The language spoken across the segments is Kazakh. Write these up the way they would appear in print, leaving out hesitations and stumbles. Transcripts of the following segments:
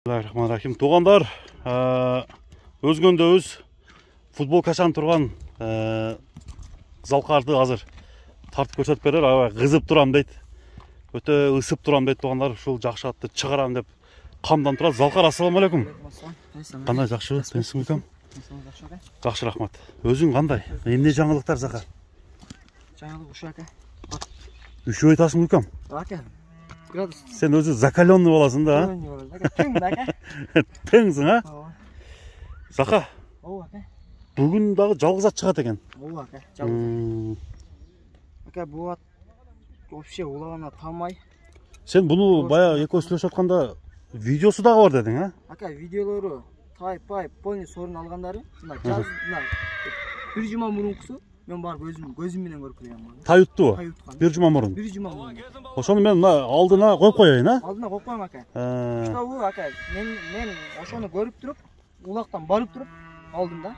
Bismillahirrahmanirrahim. Туғандар, өзгөнде өз футбол кашан тұрған залқарды азыр тартып көрсетіп берер. Қызып тұрам дейді. Өте ысып тұрам дейді туғандар. Шул жақшы атты шығарам деп қамдан тұрады. Залқар, ассаламу алейкум. Қандай жақшы, сенсің бе? Жақшы, рахмат. Өзің қандай? Емне жаңалықтар зақа? Жаңалық ұшы ака. Үші айтасың бе? Ака. Sen özü zakalyonlu olasın da, ha? Tengsin, ha? Zaka, bugün dağı жалғыз ат çıgat eken. Aka, жалғыз. Aka, bu at вообще улағана тамай. Sen bunu bayağı eko сөйлесіп жатқанда видеосы дағы бар дедің, ha? Aka, видеолары тайпай, полный sorun алғандары. Жаз, bir жұма мұрынқысы. Мен барып көзімменен көріп келемін. Тайутты о? Bir жұма мұрын? Bir жұма мұрын. Ошоны мен алдына қойып қояйын, а? Алдына қойып қойым, ака. Что бұл, ака, мен ошоны көріп тұрып, улақтан барып тұрып, алдым да.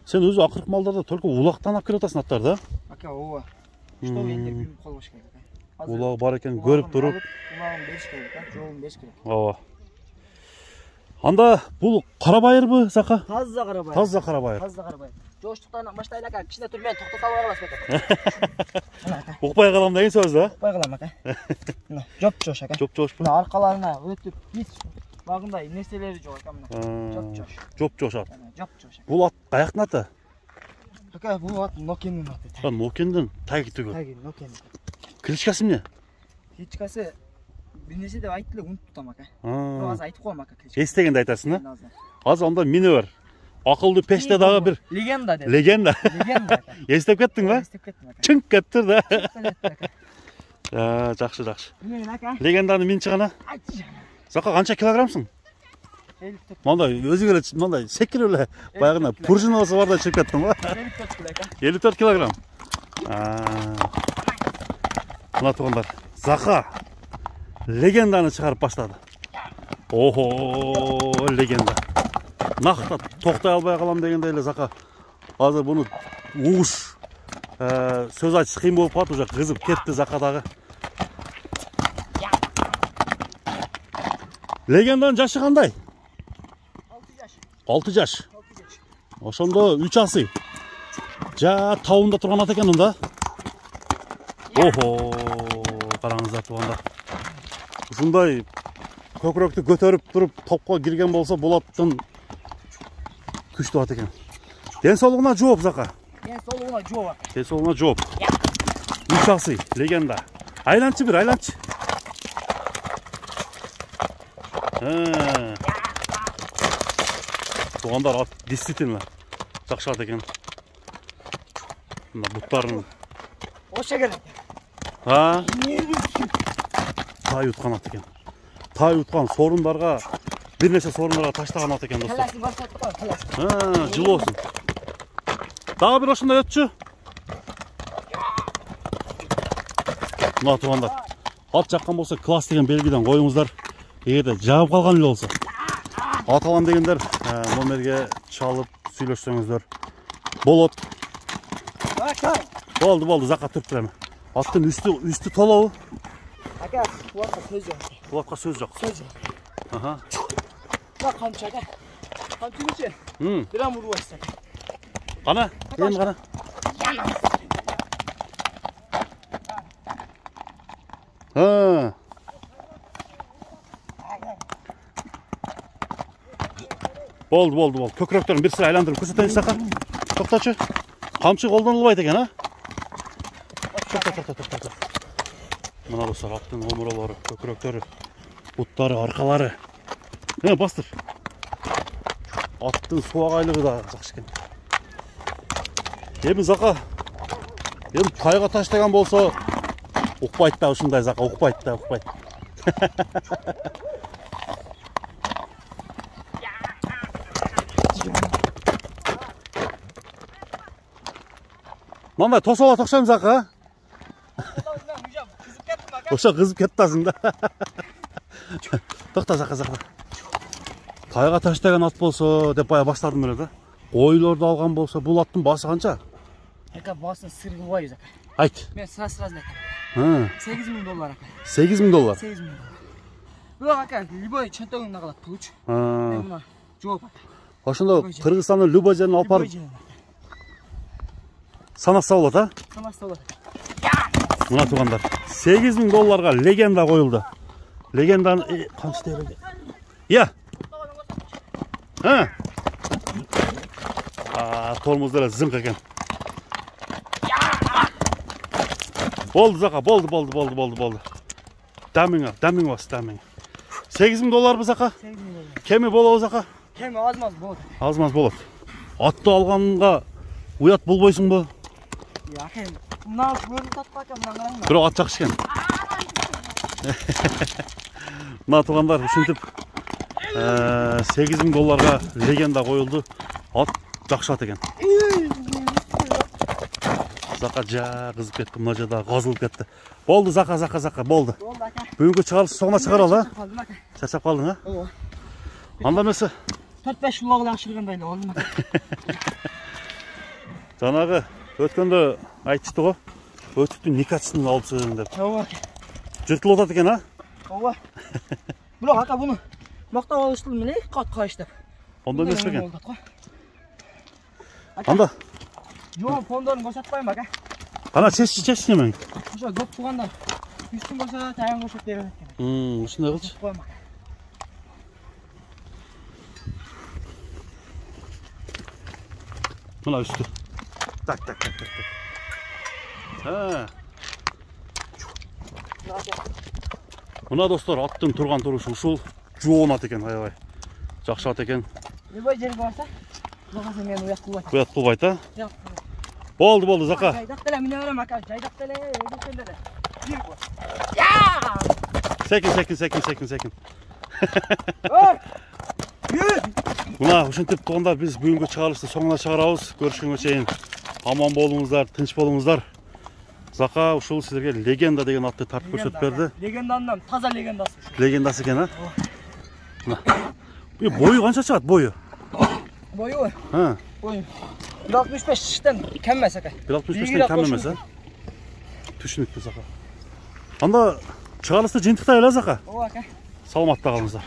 Сен өзі ақырық малдарда только улақтан ап келетасың аттар, да? Ака, ова. Что енді бүгін қолбаш керек, ака. Улағы бар екен, көріп тұрып. Улағын беріш керек, ака, жолын беріш керек. Ова. Анда бұл қарабайыр бұ, Зақа? Таза қарабайыр. Таза қарабайыр. Таза қарабайыр. Жоштықтан баштайлы ака, кішіне тұр мен тоқтата алып ака. Ұқпай қалам деген сөз, да? Ұқпай қалам, ака. Жоп-жош, ака. Жоп-жош бұ? Арқаларына өтіп, бес бағындай нәрселері жоқ, ака. Жоп-жош. Жоп-жош ат. Жоп-жош. Бұл ат қаяқтың аты? Ака, бұл ат Нокеннің аты. Нокеннің тайғы түгі? Тайғы, Нокеннің. Кличкасы не? Кличкасы бірнесе деп айттылы ұнт тұтам, ака. Аз айтып қоям, ака. Естегенде айтасың, а? Аз онда мені бар. Ақылды пеште дағы бір... Легенда деп. Легенда? Легенда. Естеп кеттің ба? Естеп кеттім, ака. Чыңқ кеттір, да? Чыңқ кеттір, ака. Жақшы. Мен, ака. Легенданы мен шығана? Айтшы жаңа. Зақа қанша килограммсың? 54. Мандай, өзі келе, мандай, секірілі, баяғына пұржын олсы барда шығып кеттің ба? 54 кило, ака. 54 килограмм. Мына туғандар, Зақа легенданы шығарып баштады. Охо, легенда. Нақты тоқтай албай қалам дегенде Зақа. Азыр бұны уғыш сөз айтшы қиын болып қалды, уже қызып кетті Зақадағы. Легенданың жашы қандай? 6 жаш. Ошондо 3 асы. Жа тауында тұрған ат екен онда. Охо, қараңыздар туғандар. Ушундай көкіректі көтеріп тұрып топқа кірген болса болаттың күшті ат екен. Денсаулығына жооп, Зақа. Денсаулығына жооп. Денсаулығына жооп. 3 асы, легенда. Айланчы бір, айланчы. Туғандар ат действительно жақшы ат екен. Бұттарын. Оша керек. Тай ұтқан ат екен. Тай ұтқан сорындарға, бірнеше сорындарға таштаған ат екен, достар. Қаласын барсатты қой, қаласын. Жылы олсын. Дағы бір ошында өтші. Мұна туғандар. Ат жаққан болса класс деген белгіден қойыңыздар. Егерде жауып қалған ел олса. Ат алам дегендер номерге чалып сөйлессеңіздер. Болот. Болды, Зақа тұрып тұрамын. Аттың үсті толауы. Ака, бұлатқа сөз жоқ. Бұлатқа сөз жоқ. Сөз жоқ. Бұла қамшы, ака. Қамшы мүше. Бірам ұру ашты. Қана? Ең қана? Болды. Көкіректерін бір сірі айландырып көрсетейін Зақа. Тоқтачы. Қамшы қолданылбайды екен, а? Тоқта. Мына достар, аттың омыралары, көкіректері, бұттары, арқалары. Бастыр. Аттың суағайлығы да жақшы екен. Емін Зақа, тайға таштаған болса, ұқпайды да ұшындай Зақа, ұқпайды. Мандай, тосола тоқшайым Зақа, Оша қызып кеттасың да. Тоқта Зақа. Тайға таштаған ат болса деп бая бастадым біле да. Ойларды алған болса бұл аттың басы қанша? Ака, басын сырғы бай, Зақа. Айт. Мен сразу айтам. $8,000 ака. $8,000? 8,000. Бирок ака, любой чөнтөгүңдө калат пулч. Мына жооп ака. Ошондо Кыргызстандын любой жерине алып барып санаса болот, а? Санаса болот. Мына туугандар, $8.000 легенда коюлду. Легенданы канча берди? Я. Тормоз эле зыңк экен. Болду Зака, болду. Дамиң бас. $8.000 Зака? Кеми болобу Зака? Кеми аз-маз болот. Аз-маз болот. Атты алганга уят болбойсуңбу? Ака, мына көрүнүп татпа ака, мына караңдар. Бирок ат жакшы экен. Мына туугандар, ушинтип $8.000 легенда коюлду. Ат жакшы ат экен. Зака кызып кетти, мына жерде казылып кетти. Болду Зака, болду. Болду ака. Бүгүнкү чыгарылышты соңуна чыгаралы, а? Калдым ака. Чачап калдың, а? Ооба. Анда эмесе? 4-5 жыл агыла ашыргандай болдум ака. Жанагы өткөндө айтышты го. Өтүктүн 2 ачысын алыпсың деп. Ооба. Жыртылып атат экен, а? Ооба. Бирок ака буну мактап алыштым эле, кайыш деп. Онда эмес экен. Анда Жоо, фондорун көрсөтпөйм ака. Кана чеччи немең? Ошо көп туугандар үстүн болсо таян көрсөтүп берет экен. Ушундай кылчы. Койм ака. Мына үстү. Так. Мына достор, аттын турган турушу ушул жоон ат экен, аябай. Жакшы ат экен. Любой жерге барса, багасы мени уят кылбайт. Уят кылбайт, а? Болду Зака. Жайдак деле мине берем ака, жайдак деле, өйдүкөн деле. Секин. Мына ушинтип туугандар, биз бүгүнкү чыгарылышты соңуна чыгарабыз. Көрүшкөнгө чейин аман болуңуздар, тынч болуңуздар. Зака ушул силерге легенда деген атты тартып көрсөтүп берди. Легенданын таза легендасы. Легендасы экен, а? Мына. Бу бою канча чыгат, бою? Бою? Бою. 1.65-тен кем эмес ака. 1.65-тен кем эмес, а? Түшүнүктүү Зака. Анда чыгарылышты жыйынтыктай эле Зака. Ооба ака. Саламатта калыңыздар.